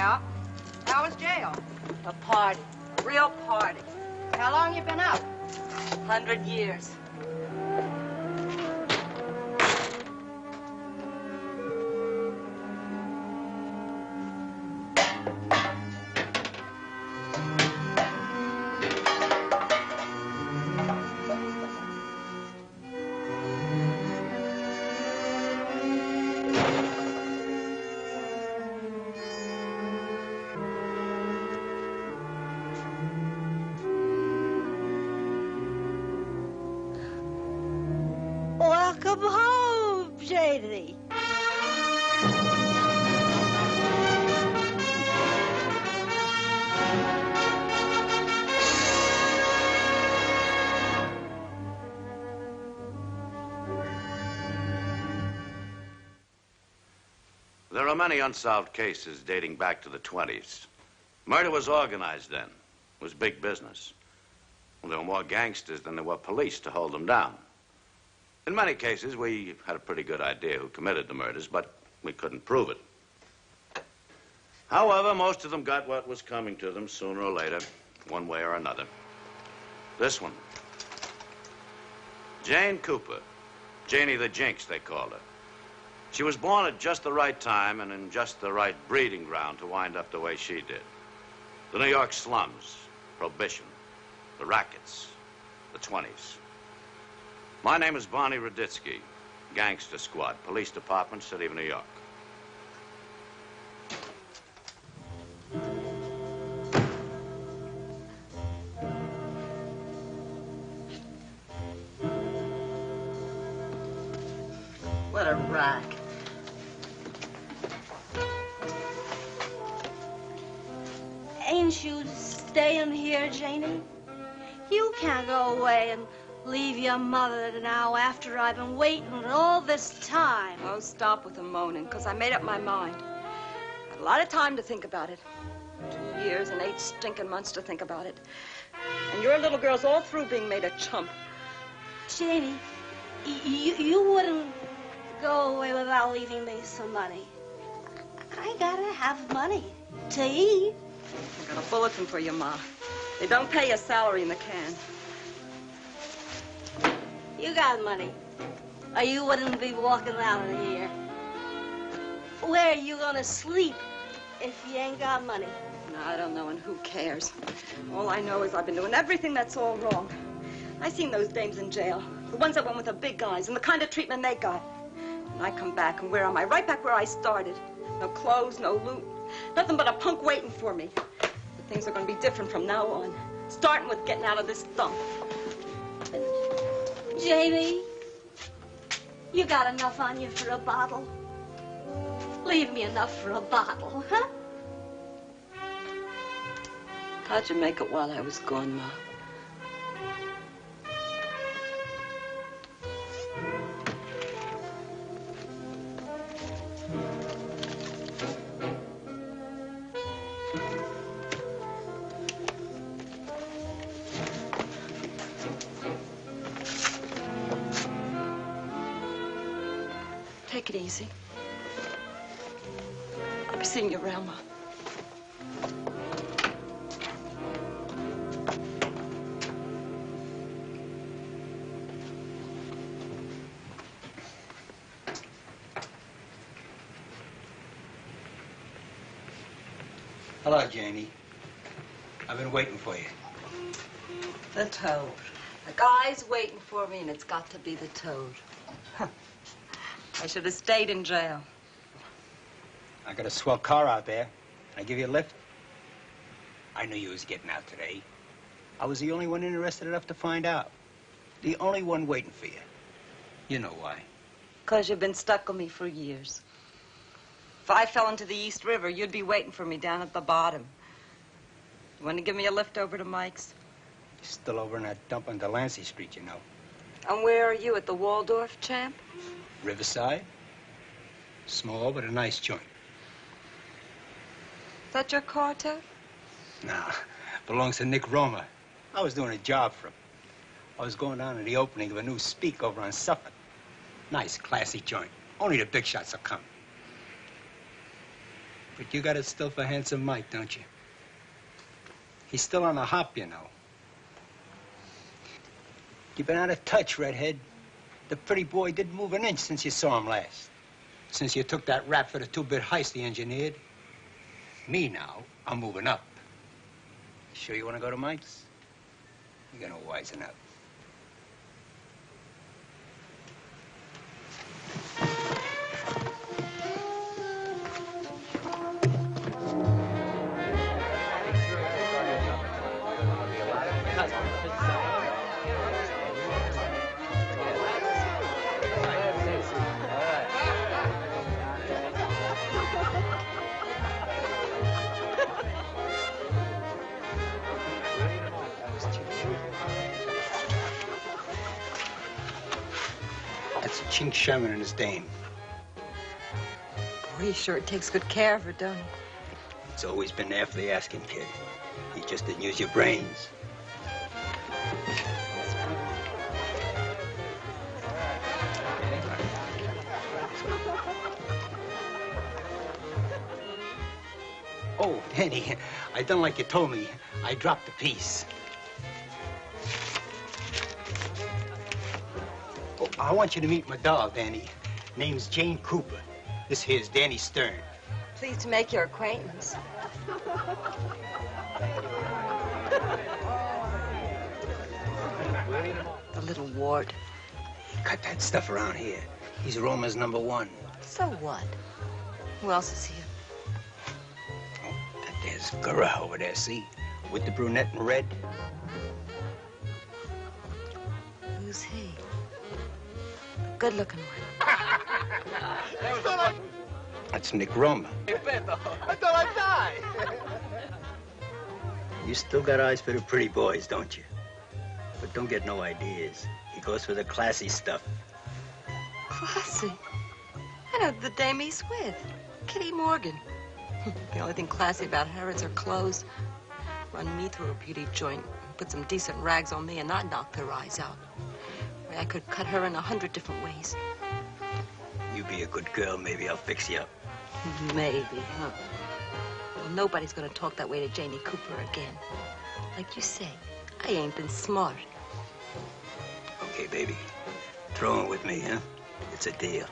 Yeah? How was jail? A party. A real party. How long you been up? 100 years. Welcome home, Janie. There are many unsolved cases dating back to the 20s. Murder was organized then. It was big business. Well, there were more gangsters than there were police to hold them down. In many cases, we had a pretty good idea who committed the murders, but we couldn't prove it. However, most of them got what was coming to them sooner or later, one way or another. This one. Jane Cooper. Janie the Jinx, they called her. She was born at just the right time and in just the right breeding ground to wind up the way she did. The New York slums, prohibition, the rackets, the 20s. My name is Barney Raditsky, Gangster Squad, Police Department, City of New York. What a rack. Ain't you staying here, Janie? You can't go away and leave your mother now after I've been waiting all this time. Oh, stop with the moaning, because I made up my mind. Had a lot of time to think about it. 2 years and 8 stinking months to think about it. And your little girl's all through being made a chump. Janie, you wouldn't go away without leaving me some money. I gotta have money to eat. I got a bulletin for you, Ma. They don't pay a salary in the can. You got money, or you wouldn't be walking out of here. Where are you gonna sleep if you ain't got money? No, I don't know, and who cares? All I know is I've been doing everything that's all wrong. I seen those dames in jail, the ones that went with the big guys, and the kind of treatment they got. And I come back, and where am I? Right back where I started. No clothes, no loot, nothing but a punk waiting for me. But things are gonna be different from now on, starting with getting out of this dump. Jamie, you got enough on you for a bottle? Leave me enough for a bottle, huh? How'd you make it while I was gone, Ma? Take it easy. I'll be seeing you around, Ma. Hello, Janie. I've been waiting for you. The Toad. The guy's waiting for me, and it's got to be the Toad. I should have stayed in jail. I got a swell car out there. Can I give you a lift? I knew you was getting out today. I was the only one interested enough to find out. The only one waiting for you. You know why. 'Cause you've been stuck with me for years. If I fell into the East River, you'd be waiting for me down at the bottom. You want to give me a lift over to Mike's? Still over in that dump on Delancey Street, you know. And where are you, at the Waldorf, champ? Riverside. Small, but a nice joint. Is that your car, Toad? Nah, belongs to Nick Roma. I was doing a job for him. I was going down to the opening of a new speak over on Suffolk. Nice, classy joint. Only the big shots will come. But you got it still for Handsome Mike, don't you? He's still on the hop, you know. You've been out of touch, Redhead. The pretty boy didn't move an inch since you saw him last. Since you took that rap for the two-bit heist he engineered. Me now, I'm moving up. Sure you want to go to Mike's? You're gonna wisen up. That's Chink Sherman and his dame. Boy, he sure takes good care of her, don't he? It's always been there for the asking, kid. You just didn't use your brains. Oh, Danny, I done like you told me. I dropped the piece. Oh, I want you to meet my doll, Danny. Name's Jane Cooper. This here's Danny Stern. Pleased to make your acquaintance. The little wart. Cut that stuff around here. He's Roma's #1. So what? Who else is here? Oh, there's Gura over there, see? With the brunette in red. Who's he? Good-looking one. That's Nick Roma. You still got eyes for the pretty boys, don't you? But don't get no ideas. He goes for the classy stuff. Classy? I know the dame he's with. Kitty Morgan. The only thing classy about her is her clothes. Run me through a beauty joint, put some decent rags on me, and not knock their eyes out. I could cut her in 100 different ways. You be a good girl, maybe I'll fix you up. Maybe, huh? Well, nobody's gonna talk that way to Janie Cooper again. Like you say, I ain't been smart. Okay, baby. Throw it with me, huh? It's a deal.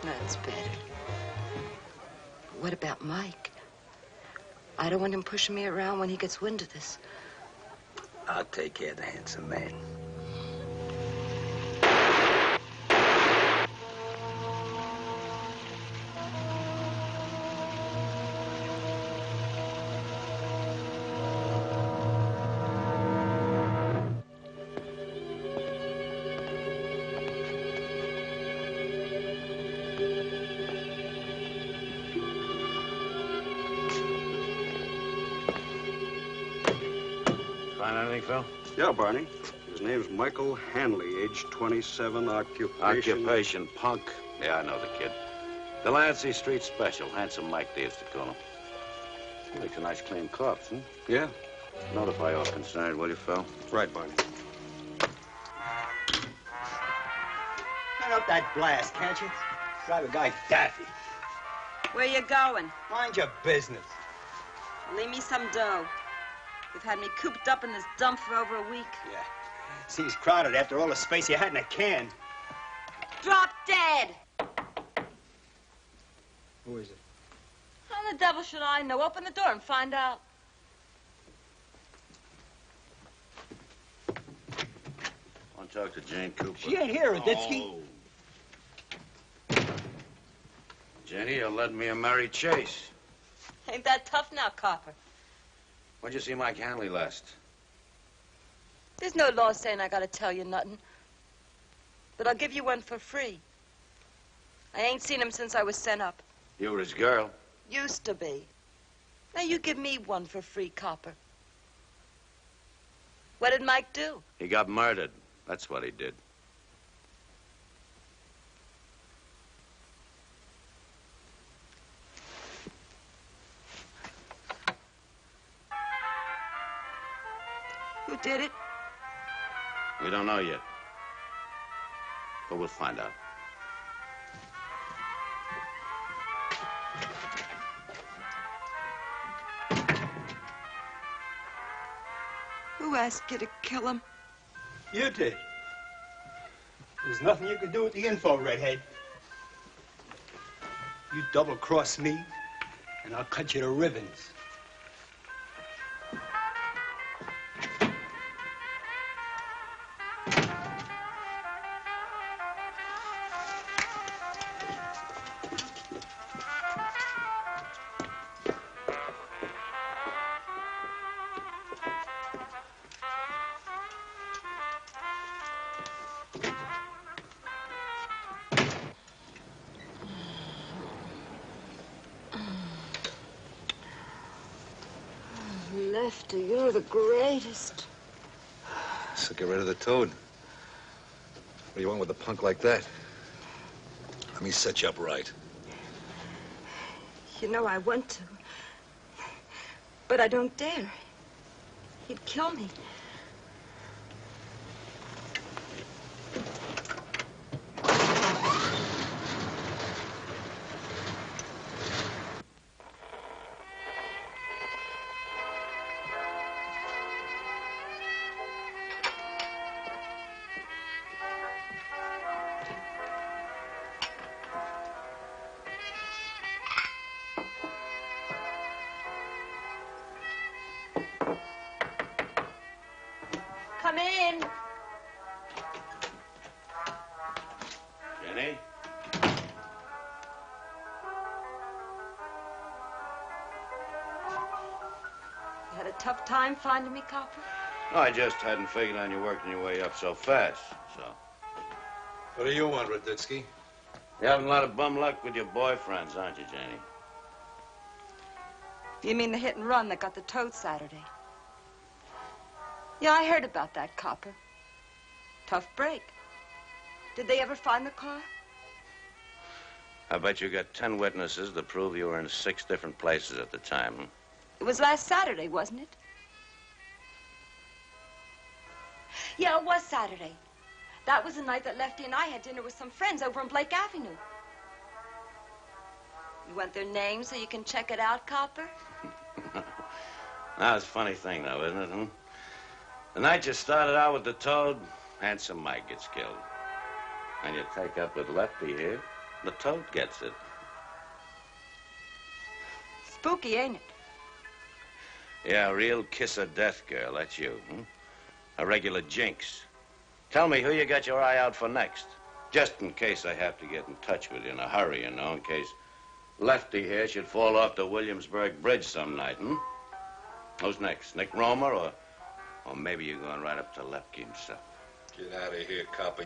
That's better. But what about Mike? I don't want him pushing me around when he gets wind of this. I'll take care of the handsome man. Find anything, Phil? Yeah, Barney. His name's Michael Hanley, age 27, Occupation, punk. Yeah, I know the kid. Delancey Street Special. Handsome Mike, they used to call him. He makes a nice, clean corpse, huh? Yeah, Notify all concerned, will you, Phil? right, Barney. Turn up that blast, can't you? Drive a guy daffy. Where you going? Mind your business. Leave me some dough. You've had me cooped up in this dump for over a week. Yeah. Seems crowded after all the space you had in a can. Drop dead! Who is it? How the devil should I know? Open the door and find out. Want to talk to Jane Cooper? She ain't here, Aditsky. Oh. Jenny, you're letting me marry Chase. Ain't that tough now, Copper? When'd you see Mike Hanley last? There's no law saying I gotta tell you nothing. But I'll give you one for free. I ain't seen him since I was sent up. You were his girl. Used to be. Now you give me one for free, Copper. What did Mike do? He got murdered. That's what he did. Who did it? We don't know yet. But we'll find out. Who asked you to kill him? You did. There's nothing you can do with the info, redhead. You double-cross me, and I'll cut you to ribbons. Lefty, you're the greatest. So get rid of the toad. What do you want with a punk like that? Let me set you up right. You know I want to. But I don't dare. He'd kill me. Come in. Jenny? You had a tough time finding me, Copper? No, I just hadn't figured on you working your way up so fast, so. What do you want, Raditsky? You're having a lot of bum luck with your boyfriends, aren't you, Janie? You mean the hit and run that got the toad Saturday? Yeah, I heard about that, Copper. Tough break. Did they ever find the car? I bet you got 10 witnesses that prove you were in 6 different places at the time. It was last Saturday, wasn't it? Yeah, it was Saturday. That was the night that Lefty and I had dinner with some friends over on Blake Avenue. You want their names so you can check it out, Copper? Now, it's a funny thing, though, isn't it, huh? The night you started out with the toad, Handsome Mike gets killed. And you take up with Lefty here, the toad gets it. Spooky, ain't it? Yeah, a real kiss of death, girl, that's you, huh? A regular jinx. Tell me who you got your eye out for next. Just in case I have to get in touch with you in a hurry, you know, in case Lefty here should fall off the Williamsburg Bridge some night, hmm? Who's next, Nick Romer, or maybe you're going right up to Lepke himself? Get out of here, copper.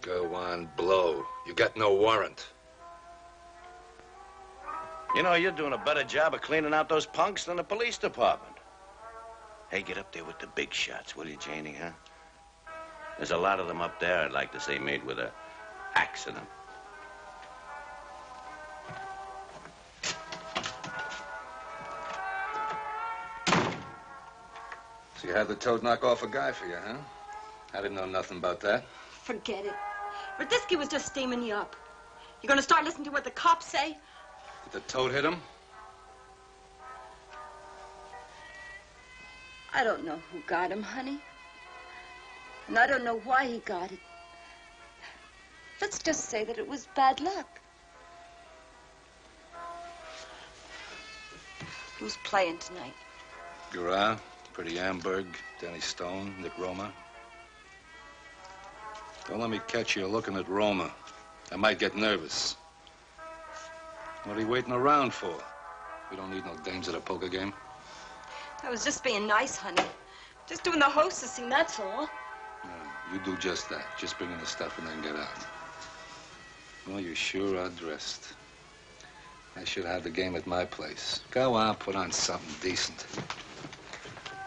Go on, blow. You got no warrant. You know, you're doing a better job of cleaning out those punks than the police department. Hey, get up there with the big shots, will you, Janie, huh? There's a lot of them up there I'd like to see meet with a accident. So you had the toad knock off a guy for you, huh? I didn't know nothing about that. Forget it. Raditsky was just steaming you up. You gonna start listening to what the cops say? Did the toad hit him? I don't know who got him, honey. And I don't know why he got it. Let's just say that it was bad luck. Who's playing tonight? Gura, Pretty Amberg, Denny Stone, Nick Roma. Don't let me catch you looking at Roma. I might get nervous. What are you waiting around for? We don't need no dames at a poker game. I was just being nice, honey. Just doing the hostessing, that's all. No, you do just that. Just bring in the stuff and then get out. Well, you sure are dressed. I should have the game at my place. Go on, put on something decent.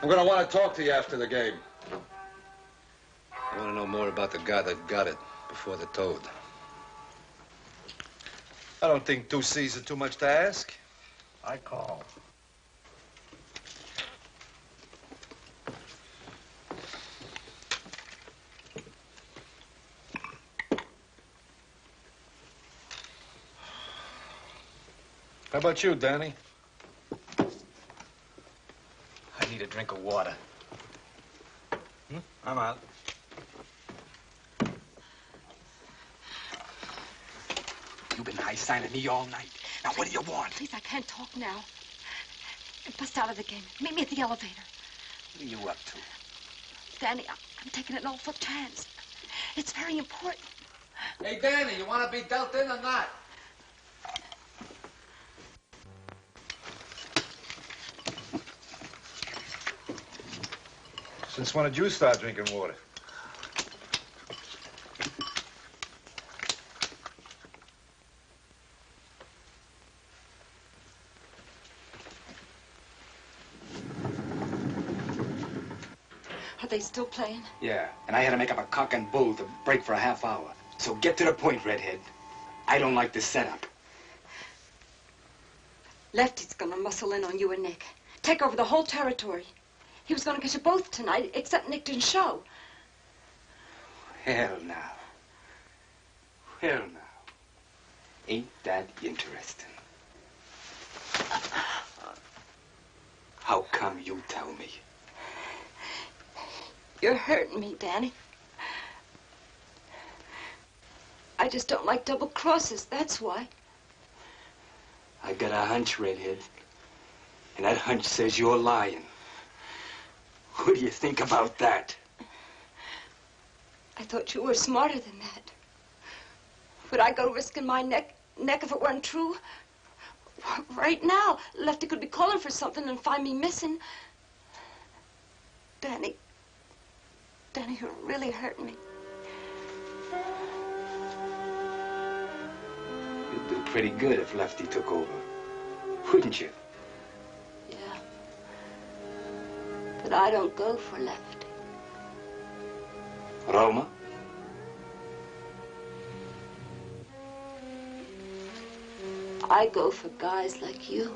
I'm gonna want to talk to you after the game. I want to know more about the guy that got it before the toad. I don't think 2 C's are too much to ask. I call. How about you, Danny? I need a drink of water. I'm out. You've been high-signing me all night. Now, what do you want? Please, I can't talk now. Bust out of the game. Meet me at the elevator. What are you up to? Danny, I'm taking an awful chance. It's very important. Hey, Danny, you want to be dealt in or not? Since when did you start drinking water? Are they still playing? Yeah, and I had to make up a cock and bull to break for a half hour. So get to the point, Redhead. I don't like this setup. Lefty's gonna muscle in on you and Nick. Take over the whole territory. He was gonna get you both tonight, except Nick didn't show. Hell now. Hell now. Ain't that interesting? How come you tell me? You're hurting me, Danny. I just don't like double crosses, that's why. I got a hunch, Redhead. And that hunch says you're lying. What do you think about that? I thought you were smarter than that. Would I go risking my neck if it weren't true? Right now, Lefty could be calling for something and find me missing. Danny, you're really hurting me. You'd do pretty good if Lefty took over, wouldn't you? Yeah. But I don't go for Lefty. Roma? I go for guys like you.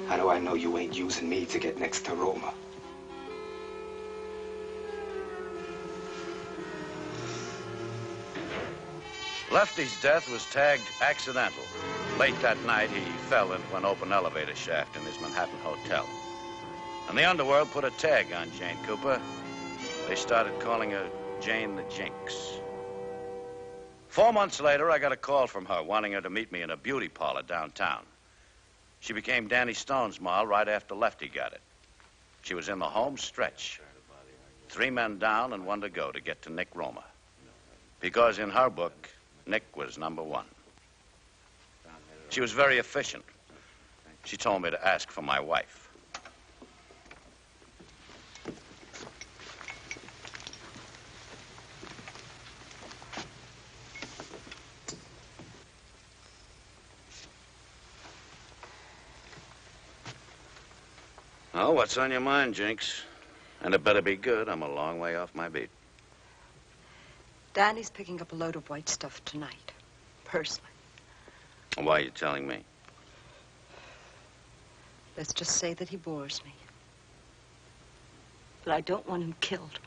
How do I know you ain't using me to get next to Roma? Lefty's death was tagged accidental. Late that night, he fell into an open elevator shaft in his Manhattan hotel. And the underworld put a tag on Jane Cooper. They started calling her Jane the Jinx. 4 months later, I got a call from her wanting her to meet me in a beauty parlor downtown. She became Danny Stone's model right after Lefty got it. She was in the home stretch. 3 men down and 1 to go to get to Nick Roma. Because in her book, Nick was #1. She was very efficient. She told me to ask for my wife. Oh, what's on your mind, Jinx? And it better be good. I'm a long way off my beat. Danny's picking up a load of white stuff tonight, personally. Why are you telling me? Let's just say that he bores me. But I don't want him killed.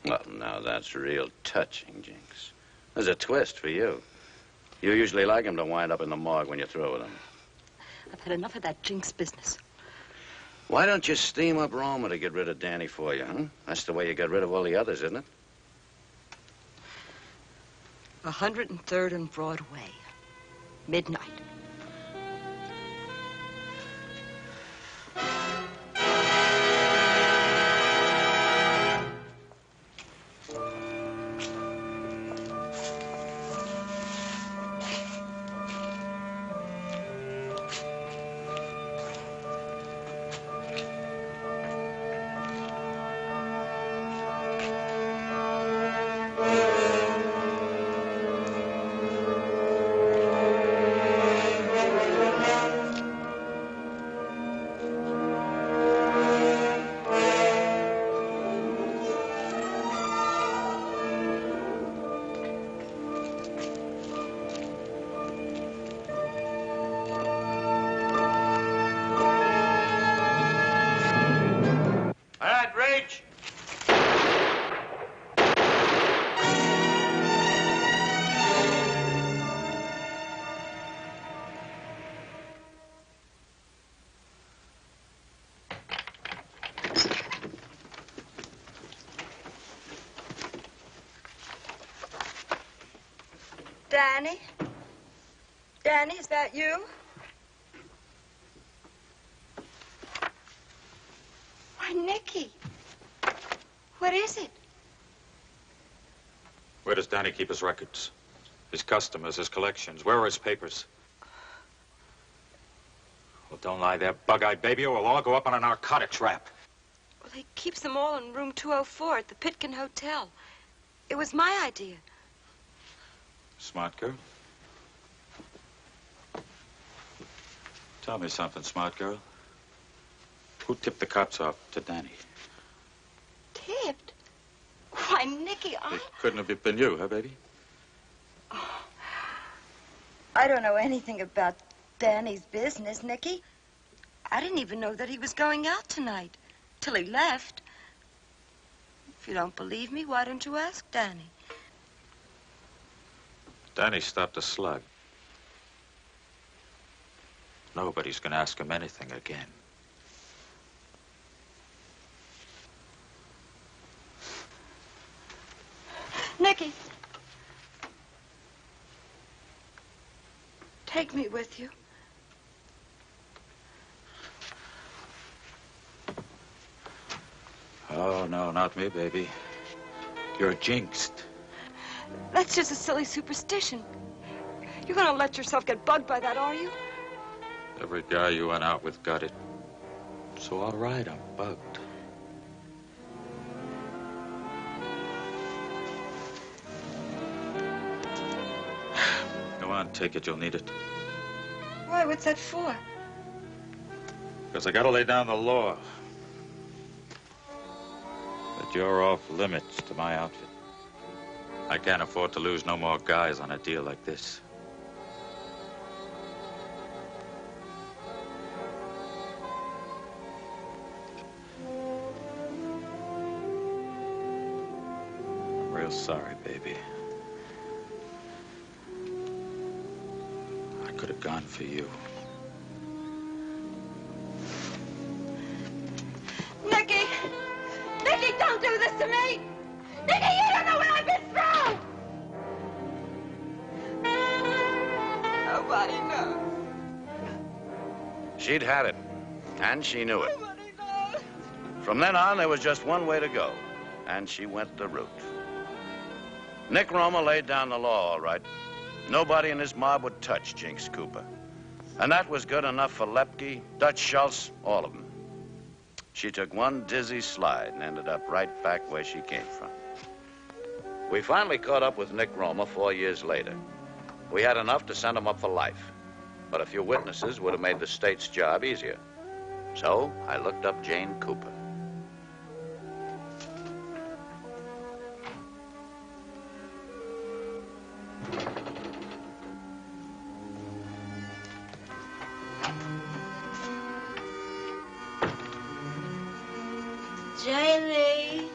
Well, now that's real touching, Jinx. There's a twist for you. You usually like him to wind up in the morgue when you're through with him. I've had enough of that jinx business. Why don't you steam up Roma to get rid of Danny for you, huh? That's the way you got rid of all the others, isn't it? 103rd and Broadway. Midnight. Danny? Danny, is that you? Why, Nicky. What is it? Where does Danny keep his records? His customers, his collections? Where are his papers? Well, don't lie there, bug-eyed baby, or we'll all go up on a narcotics rap. Well, he keeps them all in room 204 at the Pitkin Hotel. It was my idea. Smart girl. Tell me something, smart girl. Who tipped the cops off to Danny? Tipped? Why, Nicky, It couldn't have been you, huh, baby? Oh, I don't know anything about Danny's business, Nicky. I didn't even know that he was going out tonight, till he left. If you don't believe me, why don't you ask Danny? Danny stopped a slug. Nobody's gonna ask him anything again. Nicky. Take me with you. Oh, no, not me, baby. You're jinxed. That's just a silly superstition. You're gonna let yourself get bugged by that, are you? Every guy you went out with got it. So all right, I'm bugged. Go on, take it. You'll need it. Why, what's that for? Because I gotta lay down the law. That you're off limits to my outfit. I can't afford to lose no more guys on a deal like this. I'm real sorry, baby. I could have gone for you. Nicky! Nicky, don't do this to me! Nicky, you don't know what I've been through! Nobody knows. She'd had it, and she knew it. Nobody knows. From then on, there was just one way to go, and she went the route. Nick Roma laid down the law, all right. Nobody in his mob would touch Jinx Cooper. And that was good enough for Lepke, Dutch Schultz, all of them. She took one dizzy slide and ended up right back where she came from. We finally caught up with Nick Roma 4 years later. We had enough to send him up for life. But a few witnesses would have made the state's job easier. So I looked up Jane Cooper. Janie.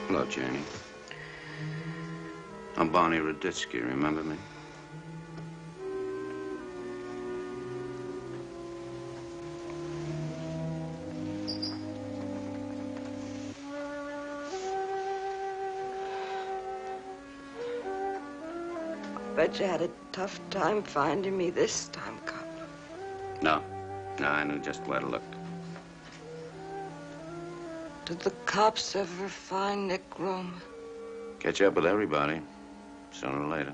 Hello, Janie. I'm Barney Raditsky, remember me? Bet you had a tough time finding me this time, cop. No, I knew just where to look. Did the cops ever find Nick Roma? Catch up with everybody, sooner or later.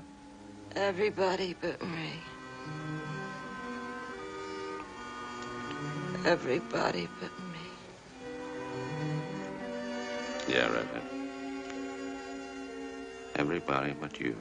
Everybody but me. Everybody but me. Yeah, Redhead. Everybody but you.